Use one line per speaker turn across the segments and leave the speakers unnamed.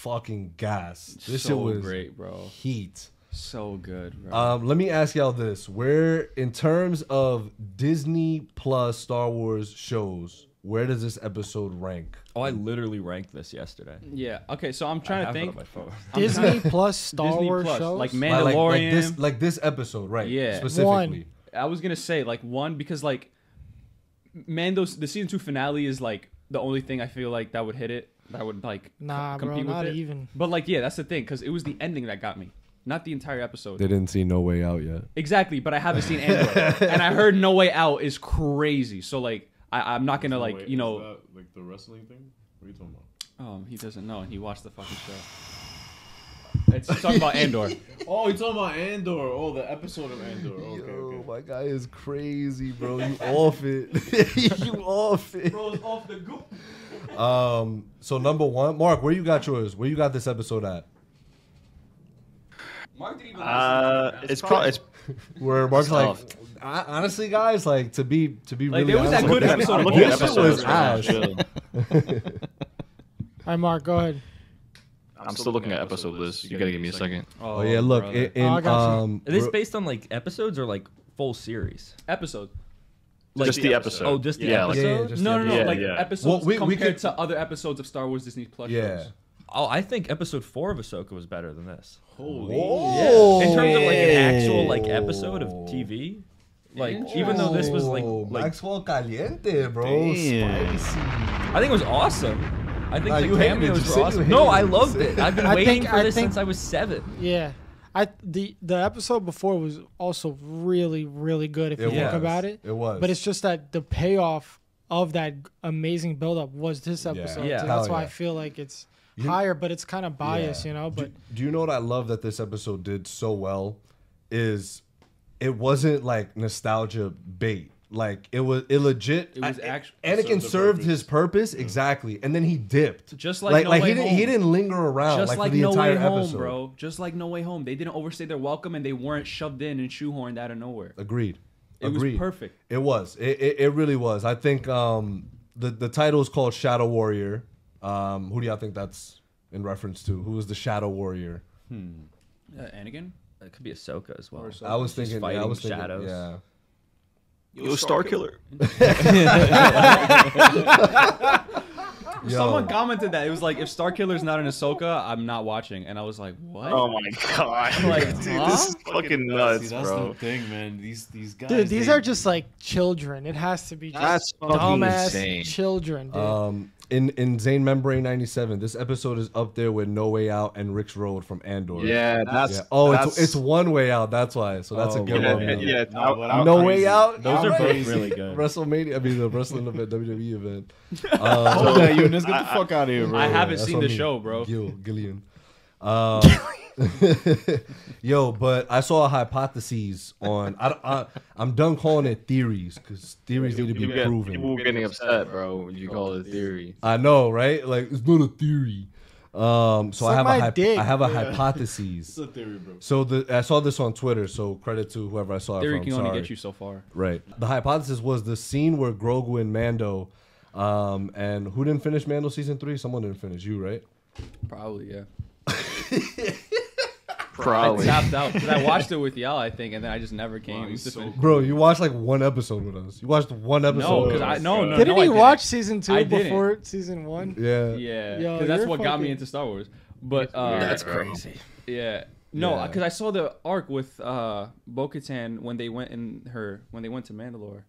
fucking gas. This
so
shit was
great, bro.
Heat.
So good, bro.
Let me ask y'all this: where, in terms of Disney Plus Star Wars shows, where does this episode rank?
Oh, I literally ranked this yesterday.
Yeah. Okay, so I'm trying to think.
On my phone.
Disney Plus Star
Disney
Wars
Plus,
shows?
like Mandalorian.
Like this episode, right?
Yeah.
Specifically.
I was gonna say like one because like Mando's the season 2 finale is like the only thing I feel like that would hit it. That would like
Nah, bro,
compete
not
with it.
even.
But like yeah, that's the thing because it was the ending that got me, not the entire episode.
They didn't see No Way Out yet.
Exactly, but I haven't seen Andor, and I heard No Way Out is crazy. So like I'm not gonna like you know.
Is that like the wrestling thing? What are you talking about?
He doesn't know, and he watched the fucking show. It's talking about Andor.
Oh, you're talking about Andor. Oh, the episode of Andor. Okay,
Yo,
okay.
my guy is crazy, bro. You off it. You off it.
Bro's off the goop.
So number one, Mark, where you got yours? Where you got this episode at?
Mark didn't even
It's probably
Where Mark's like,
tough.
honestly, guys, like to be
Like,
really
there was
honest,
that good episode of
this
This
shit was
right now,
ass.
chill.
All right, Mark, go ahead.
I'm still looking at episode list. You gotta give me a second.
Oh yeah, look,
brother.
I got you.
Is this based on like episodes or like full series?
Episode.
Just the episode.
Oh, just the
Yeah, like-
episode?
Yeah, just
No,
the
no, no.
Yeah,
like
yeah.
episodes
Well, we
compared
could-
to other episodes of Star Wars Disney Plus
Yeah.
shows.
Oh, I think episode 4 of Ahsoka was better than this.
Holy.
Whoa.
In terms of like an actual like episode of TV, like even though this was like
Maxwell Caliente, bro.
Damn.
Spicy.
I think it was awesome. I think
Nah,
the
you hated it.
cameos
You
were
said you
awesome.
hated
No,
it.
I loved it. I've been
I
waiting
think-
for
I
this
think-
since I was 7.
Yeah. The episode before was also really, really good if you
It
think
was.
about it.
It was.
But it's just that the payoff of that amazing buildup was this episode.
Yeah.
So
Hell
that's why
yeah.
I feel like it's
You-
higher, but it's kind of biased,
Yeah.
you know. But
do you know what I love that this episode did so well? Is it wasn't like nostalgia bait. Like it was legit.
It was actually
Anakin served his purpose exactly, and then he dipped.
Just like No Way
he didn't
Home.
he didn't linger around
Just
like,
like
for the
No
entire
Way Home,
episode.
bro. Just like No Way Home. They didn't overstay their welcome and they weren't shoved in and shoehorned out of nowhere.
Agreed.
It
Agreed.
was perfect.
It was. It really was. I think the title is called Shadow Warrior. Who do y'all think that's in reference to? Who was the Shadow Warrior?
Anakin?
It could be Ahsoka as well.
I was thinking.
fighting
I was thinking.
shadows.
Yeah.
Yo, Star Killer.
Someone commented that. It was like, if Starkiller's not in Ahsoka, I'm not watching. And I was like, what?
Oh my god.
Like,
Dude,
huh?
this is fucking nuts,
See, that's
bro.
the thing, man. These guys.
dude, these
they-
are just like children. It has to be just
That's fucking
dumbass
insane.
children, dude.
In Zane Membrane 97, this episode is up there with No Way Out and Rick's Road from Andor.
Yeah, that's.
Yeah. Oh,
that's,
it's One Way Out. That's why. So that's a
Oh,
good
yeah,
one.
yeah.
No, but I'm
No
crazy.
Way Out.
Those are
Alright.
both really good.
WrestleMania. I mean, the wrestling event, WWE event.
Hold that, Eunice. Get the fuck out of here, bro.
I haven't
That's
seen
on
the
me.
show, bro.
Gillian. Yo, but I saw a hypothesis on. I'm done calling it theories because theories need to be proven.
People were getting upset, bro, when you call it a theory.
I know, right? Like it's not a theory. So I have
my dick.
I have a hypothesis.
It's a theory, bro.
So I saw this on Twitter. So credit to whoever I saw it
Theory
from.
can only
Sorry.
get you so far.
Right. The hypothesis was the scene where Grogu and Mando, and who didn't finish Mando season 3? Someone didn't finish. You, right?
Probably, yeah.
Probably.
I tapped out because I watched it with y'all, I think, and then I just never came.
he's
to
so
finish.
Bro, you watched like one episode with us. You watched one episode.
No,
with
because
us.
I no.
Didn't
I
he
didn't.
watch season 2
I didn't.
before season 1?
Yeah.
Yeah,
Yo,
because that's
you're
what got me
fucking-
into Star Wars. But
That's crazy.
yeah, no,
Yeah.
because I saw the arc with Bo-Katan when they went to Mandalore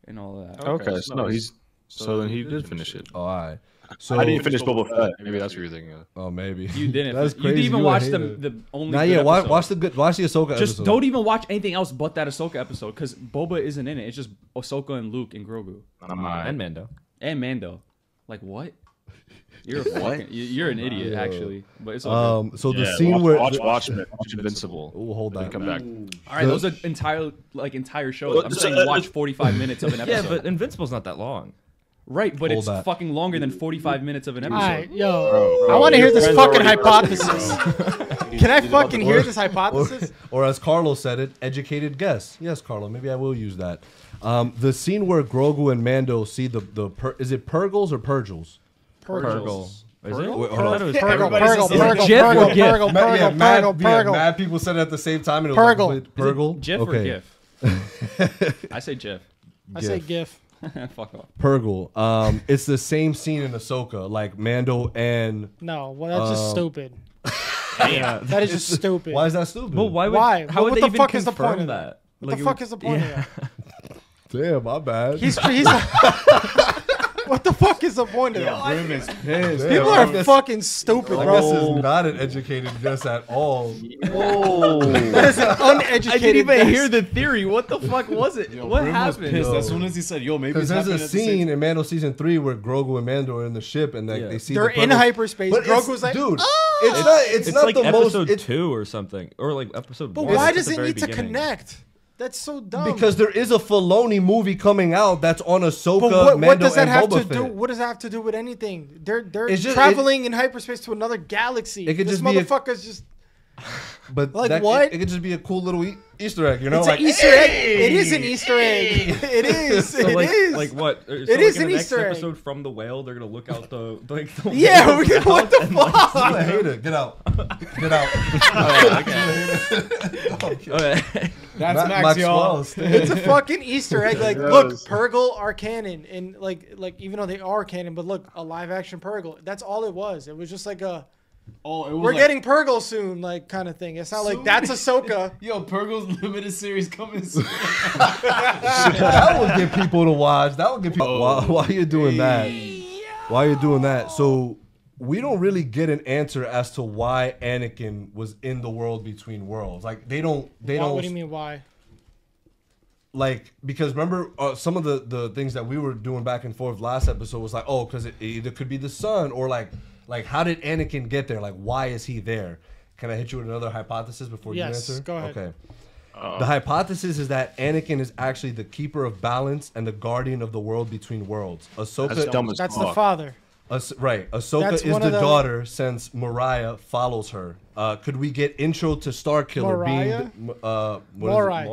and all of that.
Okay, so no, he's. So then he did finish it.
Oh, all right. So
I didn't finish Boba Fett. Maybe that's what you're thinking of.
Oh, maybe
You didn't.
That's
You
crazy.
didn't even
You a
watch
hater.
the only.
Nah,
good
yeah.
episode.
Watch the Ahsoka
Just
episode.
don't even watch anything else but that Ahsoka episode because Boba isn't in it. It's just Ahsoka and Luke and Grogu
And Mando.
and Mando. Like what? You're a fucking, you're an idiot actually. But it's all good.
So the
Yeah,
scene where
watch Invincible.
oh, hold
Then
on.
come back.
All right, those are entire shows. I'm saying watch 45 minutes of an episode.
Yeah, but Invincible's not that long.
Right, but
Hold
it's
that.
fucking longer than 45 minutes of an episode.
All right, yo,
Bro,
I want to
your
hear this
friend's
fucking
already-
hypothesis. Can I fucking hear this hypothesis?
Or as Carlo said it, educated guess. Yes, Carlo, maybe I will use that. The scene where Grogu and Mando see is it Purgles or Purgles?
Purgles.
Is it?
Wait,
I
hold
thought
on.
it was
Everybody
Purgle.
says it's
Jif or
Purgle,
GIF?
Purgle,
Yeah,
Purgle, Purgle.
mad people said it at the same time. And it was
Purgle.
Like, Purgle.
Is it GIF or
Okay.
GIF? I say GIF.
I say GIF.
Fuck off.
Purgle. It's the same scene in Ahsoka, like Mando and.
No, well, that's just stupid.
Yeah.
That is just stupid.
Why is that stupid?
Well, why would?
Why?
How
What
would
the
they even
fuck is the
confirm
point of
that?
What
Like,
the
it
fuck
would-
is the point
yeah.
of that?
Damn, my bad.
He's what the fuck is the point of that?
Grim is
Damn,
People
I
are
guess-
fucking stupid,
I
bro.
guess is not an educated guess at all.
That is an uneducated.
I didn't even
guess.
hear the theory. What the fuck was it?
Yo,
What
Grim was
happened?
pissed as soon as he said, "Yo, maybe
Because
it's
there's a
happening at the same
scene in Mando season 3 where Grogu and Mando are in the ship and
Yeah.
they see
They're
the
in
purple-
hyperspace.
But it's-
Grogu's like,
dude,
"Ah!"
it's not
like
the most.
episode
It's
2 or something, or like episode
But
1.
why
It's
does
at
it
the very
need to
beginning.
connect? That's so dumb.
because there is a Filoni movie coming out that's on Ahsoka,
But what
Mando,
does that
and
have
Boba
to do?
Fett.
What does that have to do with anything? They're
It's just-
traveling in hyperspace to another galaxy.
It could
This
just be a-
motherfucker's just.
But
Like
that,
what?
It could just be a cool little Easter egg, you know?
It's
like,
an Easter egg. It is an Easter egg. It is.
So
It
like,
is.
like what? So
It
like
is
in
an
the next
Easter egg.
episode from the whale, they're gonna look out the like. The
Yeah,
whale's
we can- what
mouth
the
and, like,
fuck?
I'm a hater. Get out. Get out.
okay.
That's
Ma-
Max, y'all.
Maxwell, stay-
It's a fucking Easter egg. Like, look, Purgle are canon, and like even though they are canon, but look, a live action Purgle. That's all it was. It was just like a
Oh, it was
we're
like,
getting Purgle soon, like kind of thing. It's not like
Soon?
that's Ahsoka.
Yo, Purgle's limited series coming soon.
that would get people to watch. That would get people. Why are you doing that? Why are you doing that? So we don't really get an answer as to why Anakin was in the world between worlds. Like they don't.
What do you mean? Why?
Like, because remember some of the things that we were doing back and forth last episode was like, oh, because it either could be the sun or like how did Anakin get there? Like, why is he there? Can I hit you with another hypothesis before you
Yes,
answer?
go ahead.
Okay. The hypothesis is that Anakin is actually the keeper of balance and the guardian of the world between worlds. Ahsoka,
That's dumb as
That's the
fuck.
father.
Right. Ahsoka
That's
is
one
the
of the-
daughter since Mariah follows her. Could we get intro to Starkiller
Mariah?
being what
Morai.
is it?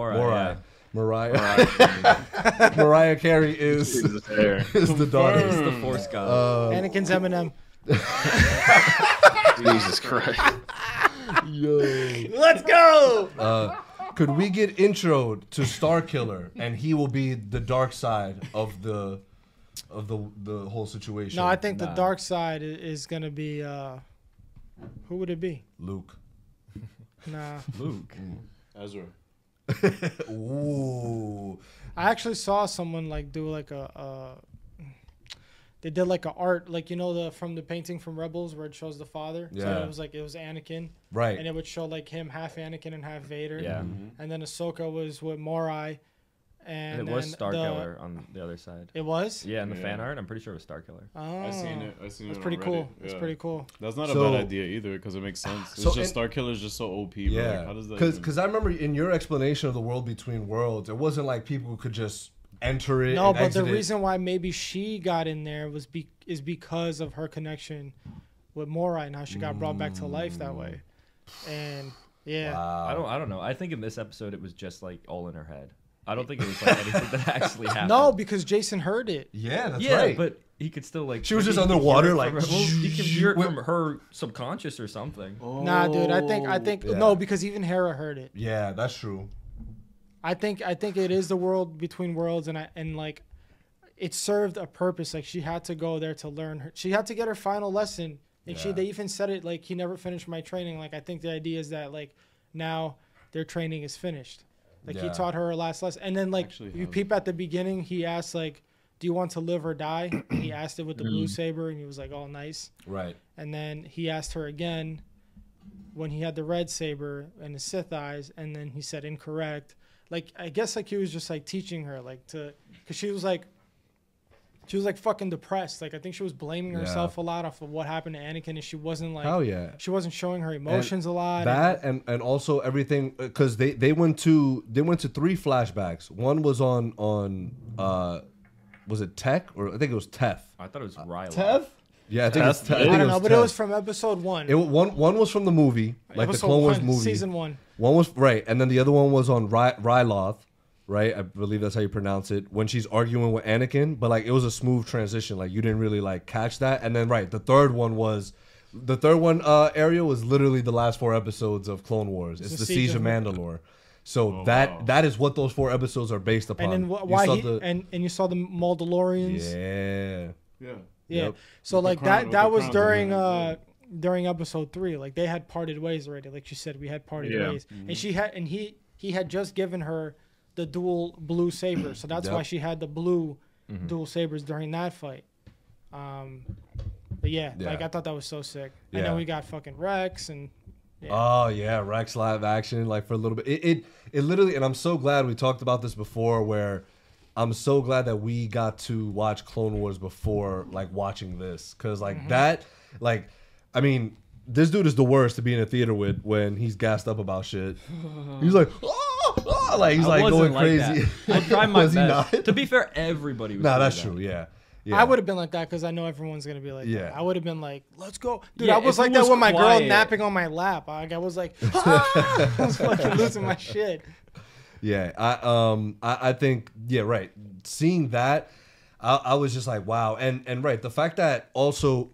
Morai,
Mariah. Mariah Carey is
Jesus, there.
is the daughter.
It's the Force God.
Anakin's Eminem.
Jesus Christ.
Yo.
Let's go.
Could we get introed to Starkiller and he will be the dark side of the whole situation?
No, I think the dark side is gonna be. Who would it be?
Luke.
Nah.
Luke.
Ezra.
Ooh.
I actually saw someone like do like they did like a art, like, you know, the from the painting from Rebels where it shows the father. So
Yeah.
it was Anakin,
Right.
and it would show like him half Anakin and half Vader.
Yeah.
And then Ahsoka was with Morai, and
And it was
then
Starkiller on the other side.
It was.
Yeah, in the
Yeah.
fan art, I'm pretty sure it was Starkiller.
Oh,
I seen it. I seen it.
That's
on
pretty
Reddit.
cool. That's
Yeah.
pretty cool.
That's not
So-
a bad idea either because it makes sense. It's
So-
just Starkiller's just so OP. Bro.
Yeah.
Like, how does that?
Because I remember in your explanation of the world between worlds, it wasn't like people could just enter it.
No,
and
but the
exit it.
reason why maybe she got in there is because of her connection with Morai and how she got brought back to life that way. And yeah,
Wow.
I don't know. I think in this episode it was just like all in her head. I don't think it was like anything that actually happened.
no, because Jason heard it.
Yeah, that's
yeah,
right.
but he could still like.
She was
maybe
just
he could
underwater,
hear it
like,
from her, well, he could hear it
with-
from her subconscious or something.
Nah, dude, I think
yeah.
no, because even Hera heard it.
Yeah, that's true.
I think it is the world between worlds, and like it served a purpose. Like she had to go there to learn her. She had to get her final lesson, and
Yeah.
they even said it like he never finished my training. Like I think the idea is that like now their training is finished. Like he
Yeah.
taught her last lesson, and then like
Actually,
you
how-
peep at the beginning, he asked like, "Do you want to live or die?" And he asked it with the blue saber, and he was like, "Oh, nice."
Right.
And then he asked her again when he had the red saber and the Sith eyes, and then he said incorrect. Like I guess like he was just like teaching her like to, because she was like fucking depressed. Like I think she was blaming
Yeah.
herself a lot off of what happened to Anakin, and she wasn't like
Hell yeah.
she wasn't showing her emotions a lot.
That and also everything because they went to 3 flashbacks. One was on was it Tech or I think it was Teth.
I thought it was Ryloth.
Tev?
Yeah, I think it's Teth.
I don't know, but it
Teth.
was from episode 1.
One was from the movie, like the
Episode
Clone Wars
1,
movie.
season 1.
One was right, and then the other one was on Ryloth, right? I believe that's how you pronounce it. When she's arguing with Anakin, but like it was a smooth transition. Like you didn't really like catch that. And then right, the third one, Ariel, was literally the last 4 episodes of Clone Wars. It's the Siege of Mandalore. So that is what those 4 episodes are based upon.
And then and you saw the Mandalorians.
Yeah.
Yep. So like that was during episode 3. Like they had parted ways already. Like you said, we had parted ways. Mm-hmm. And he had just given her the dual blue saber. So that's why she had the blue dual sabers during that fight. But like I thought that was so sick. Yeah. And then we got fucking Rex and
oh yeah, Rex live action like for a little bit. It literally, and I'm so glad we talked about this before, where I'm so glad that we got to watch Clone Wars before like watching this, because like that, like I mean, this dude is the worst to be in a theater with when he's gassed up about shit. He's like, oh, like he's like going crazy.
I tried my best. To be fair, everybody was.
Nah, that's true. Yeah.
I would have been like that because I know everyone's gonna be like, that. I would have been like, let's go, dude.
Yeah,
I was like that with my girl napping on my lap. I was like, I was fucking losing my shit.
Yeah, I think right. Seeing that, I was just like, wow, and right, the fact that also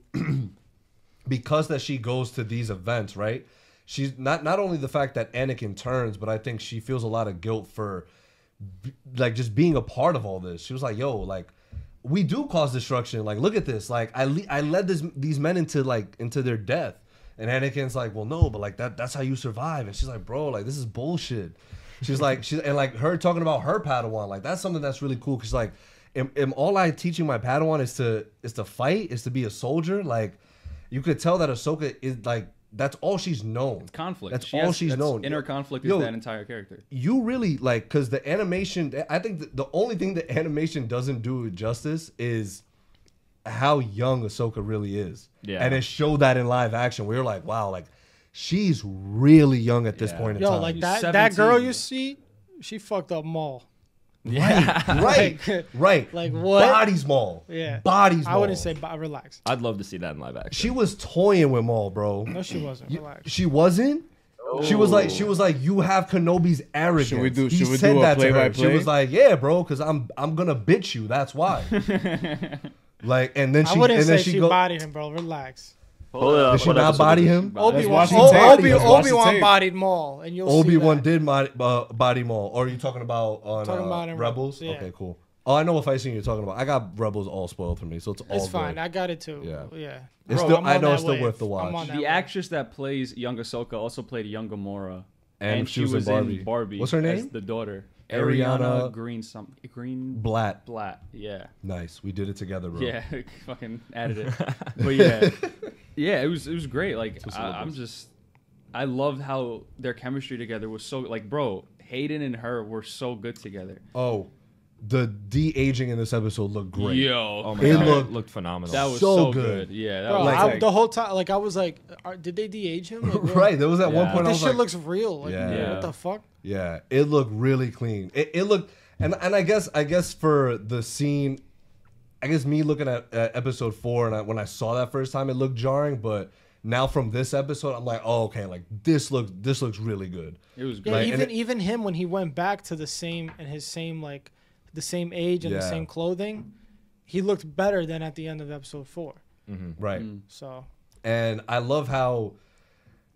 because that she goes to these events, right? She's not only the fact that Anakin turns, but I think she feels a lot of guilt for like just being a part of all this. She was like, yo, like. We do cause destruction. Like, look at this. Like, I led these men into their death. And Anakin's like, well, no, but like that's how you survive. And she's like, bro, like this is bullshit. She's like, and like her talking about her Padawan, like that's something that's really cool. Cause like, am all I teaching my Padawan is to fight, is to be a soldier. Like, you could tell that Ahsoka is like. That's all she's known.
Conflict.
That's all she's known.
Inner conflict is that entire character.
You really like, because the animation. I think the only thing the animation doesn't do justice is how young Ahsoka really is. Yeah. And it showed that in live action. We were like, wow, like she's really young at this point in time.
Like that girl you see, she fucked up Maul.
Yeah, right.
Like what?
Body's Maul.
Yeah,
Body's Maul.
I wouldn't say relax.
I'd love to see that in live action.
She was toying with Maul, bro.
No, she wasn't. Relax.
She wasn't. Oh. She was like, you have Kenobi's arrogance.
Should we do
a
play-by-play?
She was like, yeah, bro, because I'm gonna bitch you. That's why. Like, and then she.
I wouldn't say
she
bodied him, bro. Relax.
Did she not body him?
Obi-Wan bodied Maul, and you'll see
Obi-Wan did body Maul. Or are you talking about on Rebels?
Yeah.
Okay, cool. Oh, I know what fight scene you're talking about. I got Rebels all spoiled for me, so it's all
It's fine.
good.
I got it too.
Yeah.
It's
still, I know it's still worth the watch.
The actress that plays young Ahsoka also played young Gamora.
And she was in Barbie. What's her name?
As the daughter.
Ariana
Green
Blatt.
Yeah.
Nice. We did it together, bro.
Yeah, fucking added it. But yeah, it was great. Like I loved how their chemistry together was so like, bro, Hayden and her were so good together.
Oh, the de-aging in this episode looked great.
Yo,
oh my God, it looked phenomenal.
That was so good. Yeah, that
bro,
was
the whole time, like I was like, did they de-age him? Like,
right, there was that one point.
This shit looks real. Like, what the fuck?
Yeah, it looked really clean. It looked, and I guess for the scene, I guess me looking at episode 4 and when I saw that first time, it looked jarring. But now from this episode, I'm like, oh, okay, like this looks really good.
It was great.
Yeah, even him when he went back to the same like the same age and the same clothing, he looked better than at the end of episode 4.
Mm-hmm. Right.
So.
And I love how.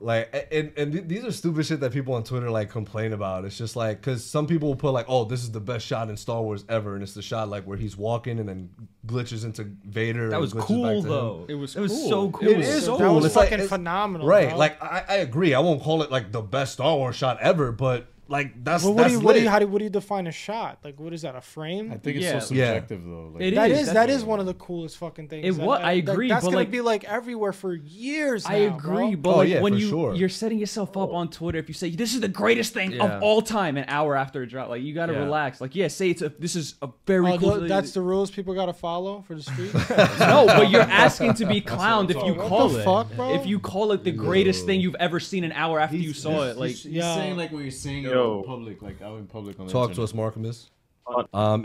Like, and these are stupid shit that people on Twitter like complain about. It's just like, because some people will put like, oh, this is the best shot in Star Wars ever, and it's the shot like where he's walking and then glitches into Vader.
That was cool though.
It was
so cool.
It is cool.
That was
it's
fucking phenomenal.
Right.
Bro.
Like I agree. I won't call it like the best Star Wars shot ever, but like that's
what do you define a shot? Like what is that? A frame?
I think it's so subjective though. Like,
that is one of the coolest fucking things.
I agree.
That's
but
gonna
like,
be like everywhere for years.
I agree,
bro.
but like, when you're setting yourself up on Twitter, if you say this is the greatest thing of all time, an hour after it dropped, like you gotta relax. Like say this is a very cool.
That's the rules people gotta follow for the street.
No, but you're asking to be clowned if you call it.
Fuck, bro?
If you call it the greatest thing you've ever seen an hour after you saw it, like
he's saying like what you're saying in public, like out in public on the
Talk
internet.
to us, Markimus.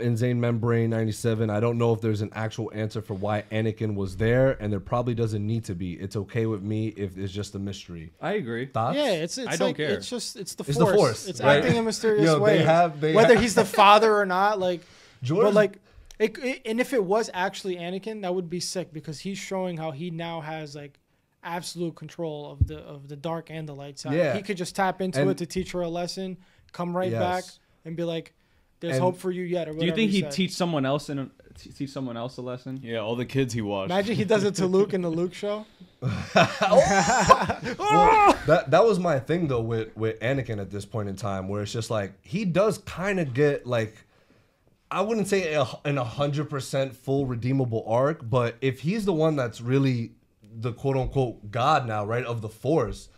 Insane Membrane 97. I don't know if there's an actual answer for why Anakin was there, and there probably doesn't need to be. It's okay with me if it's just a mystery.
I agree.
Thoughts?
Yeah, it's
I don't care.
It's just it's the
It's
force.
the Force,
It's
right?
acting in a mysterious
Yo,
way.
they
Whether
have-
he's the father or not, like,
George,
but like, and if it was actually Anakin, that would be sick because he's showing how he now has like absolute control of the dark and the light side.
Yeah.
He could just tap into
And-
it to teach her a lesson, come right
Yes.
back, and be like, "There's
And-
hope for you yet." Or
Do you
whatever
think
he
he'd
said.
teach someone else a lesson?
Yeah, all the kids he watched.
Imagine he does it to Luke in the Luke show.
Well, that was my thing though with Anakin at this point in time, where it's just like he does kind of get like, I wouldn't say an 100% full redeemable arc, but if he's the one that's really the quote unquote God now, right, of the Force,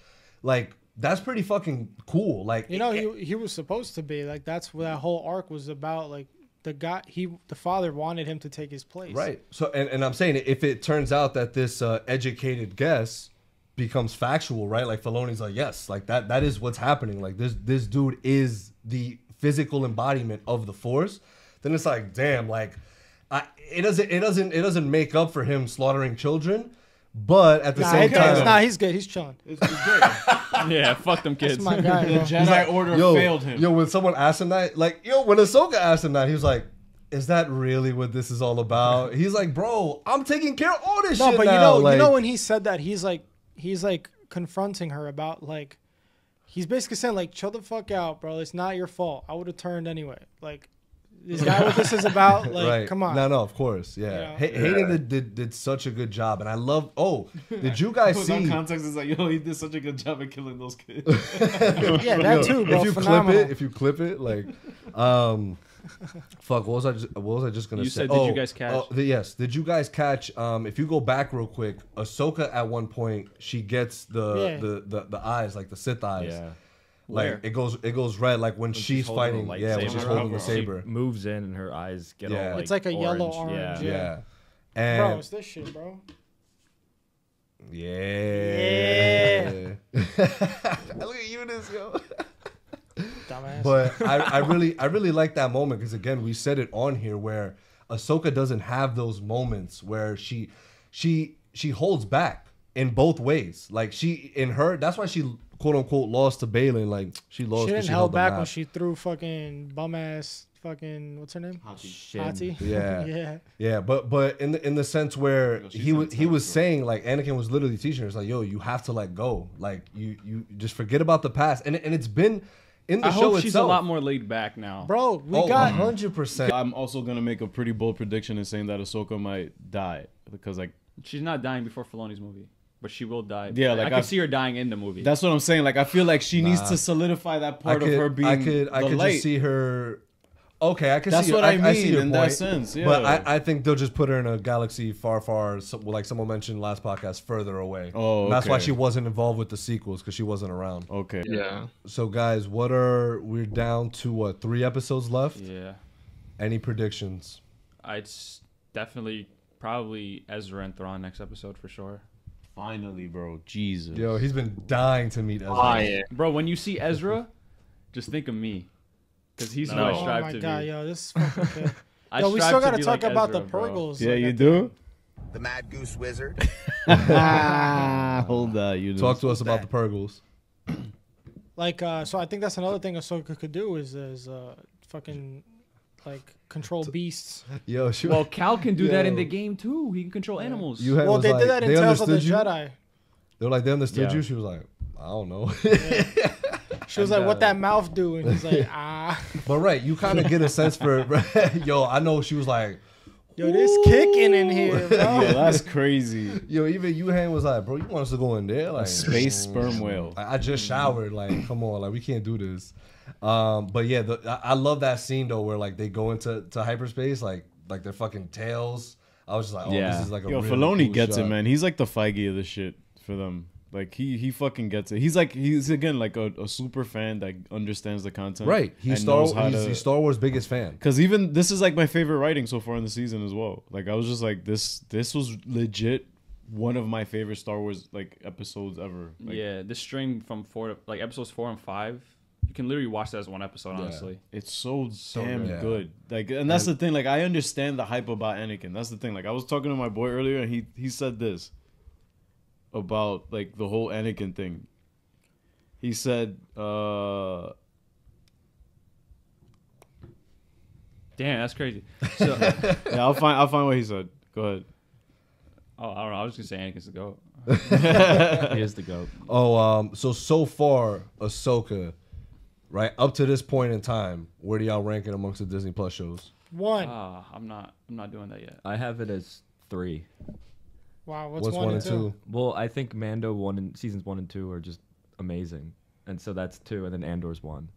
like that's pretty fucking cool. Like,
You know, he was supposed to be like that's what that whole arc was about. Like the father wanted him to take his place.
right. So and I'm saying if it turns out that this educated guess becomes factual, right? Like Filoni's like, yes, like that is what's happening. Like this dude is the physical embodiment of the Force. Then it's like, damn, like it doesn't make up for him slaughtering children, but at the
Nah,
same
it does.
time,
Nah, he's good. He's chilling.
It's great.
Yeah, fuck them
That's
kids.
my guy,
The
bro.
Jedi Order failed him.
Yo, when someone asked him that, like, when Ahsoka asked him that, he was like, is that really what this is all about? He's like, bro, I'm taking care of all this
No,
shit
but
now.
you know when he said that, he's like confronting her about like, he's basically saying like, chill the fuck out, bro. It's not your fault. I would have turned anyway. Like, is that what this is about? Like,
right.
come on.
No, of course, yeah.
You know?
Hayden did such a good job, and I love. Oh, did you guys
Without
see?
context, is like, yo, he did such a good job at killing those kids.
Yeah, that too, bro.
If you
Phenomenal.
if you clip it, like, fuck, what was I just gonna
You
say?
said, did you guys catch?
Yes, did you guys catch? If you go back real quick, Ahsoka at one point she gets the eyes, like the Sith eyes.
Yeah.
Like
Where?
it goes red, like when she's
holding
fighting.
the
Yeah, when
lightsaber.
she's holding the
She
saber.
moves in and her eyes get
Yeah.
all like
It's like a yellow orange,
Yeah.
yeah.
Yeah.
Bro,
And
it's this shit, bro.
yeah. Look at Eunice, yo.
Dumbass.
But I really like that moment because again we said it on here where Ahsoka doesn't have those moments where she holds back in both ways. Like that's why she quote unquote lost to Balin. Like she lost.
She
'cause
didn't held
the
back
map.
when she threw fucking bum ass fucking what's her name?
Shin.
Hati.
Yeah.
Yeah.
Yeah, but in the sense where
Yo, she's
he was
intense,
saying like Anakin was literally teaching her, it's like, yo, you have to let go. Like you just forget about the past. And it's been in the
I
show
hope she's
itself.
a lot more laid back now.
Bro, we
Oh,
got
100%.
I'm also gonna make a pretty bold prediction in saying that Ahsoka might die because like
She's not dying before Filoni's movie, but she will die.
Yeah, like
I can see her dying in the movie.
that's what I'm saying. Like I feel like she needs to solidify that part of her being
I could
the light.
just see her. Okay, I can
That's
see.
what I
see
mean
your
in that
point,
sense,
But
yeah.
I think they'll just put her in a galaxy far, like someone mentioned last podcast, further away.
Oh,
And that's why
okay.
she wasn't involved with the sequels because she wasn't around.
Okay.
Yeah.
So guys, we're down to what, 3 episodes left?
yeah,
Any predictions?
I'd definitely probably Ezra and Thrawn next episode for sure.
Finally, bro. Jesus.
Yo, he's been dying to meet Ezra.
Fire.
Bro, when you see Ezra, just think of me, because he's who I
Oh
strive
my
to
god,
be.
yo, this is fucking good.
I
Yo, we
strive
still
to
gotta
be
talk
like
about
Ezra,
the
bro.
Purgles.
Yeah,
like,
you
at
do.
The Mad Goose Wizard.
Hold that. You
Talk to us about the Purgles.
Like, so I think that's another thing Ahsoka could do is fucking like control beasts.
Yo, she,
Well, Cal can do that in
Yo.
the game too. He can control animals.
you had,
Well,
was
they
like,
did that in
they
Tales of the
understood you?
Jedi.
They were like, they understood
Yeah.
you? She was like, I don't know.
She was like, "What that mouth do?" And he's like, "Ah,
But right, you kind of get a sense for yo, I know she was like,
yo, this kicking in here, bro."
Yeah, that's crazy.
yo, even Yuhan was like, bro, you want us to go in there? Like
Space sperm whale.
I just showered. Like, come on, like we can't do this. But yeah, I love that scene though where like they go into hyperspace, like their fucking tails. I was just like, oh, this is like a
Yo,
really
Filoni
cool
gets
shot.
it, man. He's like the Feige of this shit for them. Like he fucking gets it. He's again like a super fan that understands the content.
Right. He's
he's
Star Wars biggest fan.
Because even this is like my favorite writing so far in the season as well. Like I was just like this was legit one of my favorite Star Wars like episodes ever. Like,
Yeah, this string from episodes 4 and 5, can literally watch that as one episode. Honestly,
It's so
So
damn
good.
good. Like, and that's the thing. Like, I understand the hype about Anakin. That's the thing. Like, I was talking to my boy earlier, and he said this about like the whole Anakin thing. He said,
damn, that's crazy. So,
yeah, I'll find what he said. Go ahead.
oh, I don't know. I was gonna say Anakin's the goat.
He is the goat.
Oh, so far, Ahsoka, right up to this point in time, where do y'all rank it amongst the Disney Plus shows?
1.
I'm not doing that yet.
I have it as 3.
Wow, what's,
What's
1 and 2?
Well, I think Mando seasons 1 and 2 are just amazing, and so that's 2, and then Andor's 1.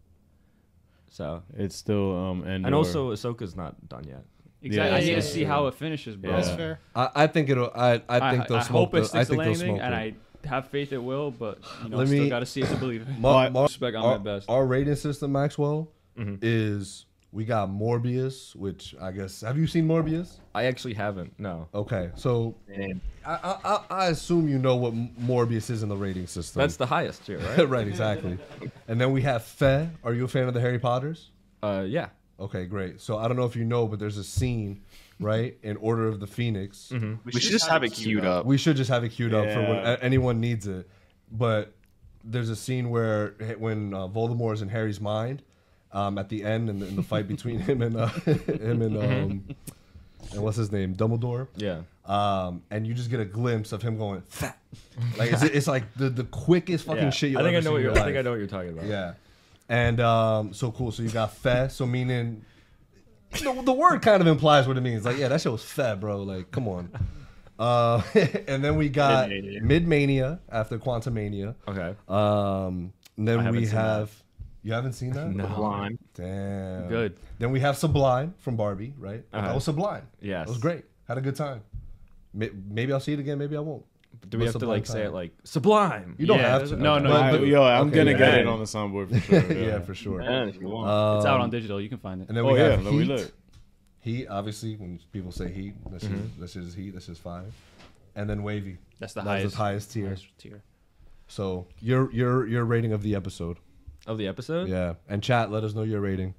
So
It's still
and also Ahsoka's not done yet.
Exactly.
Yeah,
I need to
that's
see
true.
how it finishes, bro.
That's
Yeah.
fair.
I think it'll. I think they'll
I
smoke.
hope it sticks
I think
the
they'll
landing,
smoke
and
it.
I have faith it will, but
Let
still
me-
got to see it to believe it. Respect, I'm at best.
Our rating system, Maxwell, is we got Morbius, which I guess have you seen Morbius?
I actually haven't. No,
Okay, so I assume you know what Morbius is in the rating system.
that's the highest tier, right?
right, exactly. And then we have Fe. Are you a fan of the Harry Potters?
Yeah.
Okay, great. So I don't know if you know, but there's a scene, right, in Order of the Phoenix.
We should just have it queued up.
We should just have it queued up for when
Yeah.
anyone needs it. But there's a scene where when Voldemort is in Harry's mind at the end, in the fight between him and and what's his name, Dumbledore.
Yeah.
And you just get a glimpse of him going fat. Like it's like the quickest fucking
Yeah.
shit you
I think
ever
I know
seen
what
in
you're.
your
I think I
life.
know what you're talking about.
Yeah. And so cool. So you got fat. So meaning the word kind of implies what it means. Like, yeah, that shit was fat, bro. Like, come on. And then we got
Mid-Mania.
Mid-Mania after Quantumania.
Okay.
And
I
then
haven't
we
seen
have. You haven't seen that?
No.
Blind.
Damn.
Good.
Then we have Sublime from Barbie, right? That
Uh-huh.
was Sublime.
Yes.
It was great. Had a good time. Maybe I'll see it again. Maybe I won't.
Do we
But
have to
Sublime
like say
time.
it like Sublime?
You don't
Yeah,
have to.
no, no,
But-
Yo, I'm
okay,
gonna
yeah.
get it on the soundboard for sure.
Yeah, for sure.
Man, if you want.
It's out on digital. You can find it.
And then
Oh
we
yeah,
have
no, we
Heat.
lit.
Heat, obviously, when people say Heat, that's just Heat. That's just fire. And then Wavy.
That's the
That's
highest.
the highest tier.
highest tier.
So your rating of the episode.
Of the episode?
Yeah. And chat, let us know your rating.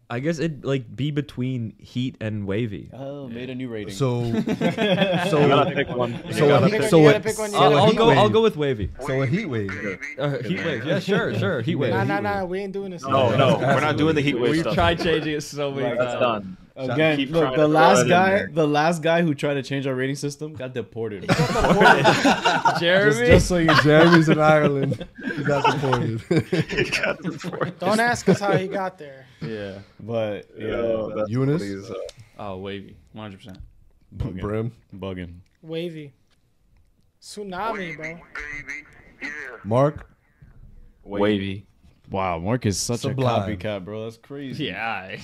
I guess it'd like be between Heat and Wavy.
Oh, made a new rating.
So
You gotta pick one.
so
gotta
a
pick
heat,
one.
so
You
a,
gotta pick one.
so
Yeah,
a
I'll
heat
go.
wave.
I'll go with Wavy.
So a heat wave.
Heat Wave. Yeah, sure. Heat Wave.
Nah, we ain't doing this.
No, we're not doing the heat wave
We've
stuff.
tried changing it so many
That's
times.
done.
Again,
Keep
look,
trying
the
to
last
throw it in
guy,
there.
the last guy who tried to change our rating system got deported.
Jeremy.
Just so you
Jeremy's in Ireland. He got deported.
Don't ask us how he got there.
yeah.
But yeah,
Yo, that's
Eunice?
what he's,
Oh, Wavy. 100%.
Brim.
bugging.
Wavy. Tsunami, bro.
Mark.
Wavy.
Wow, Mark is such
Sublime.
a copycat, bro. That's crazy.
Yeah.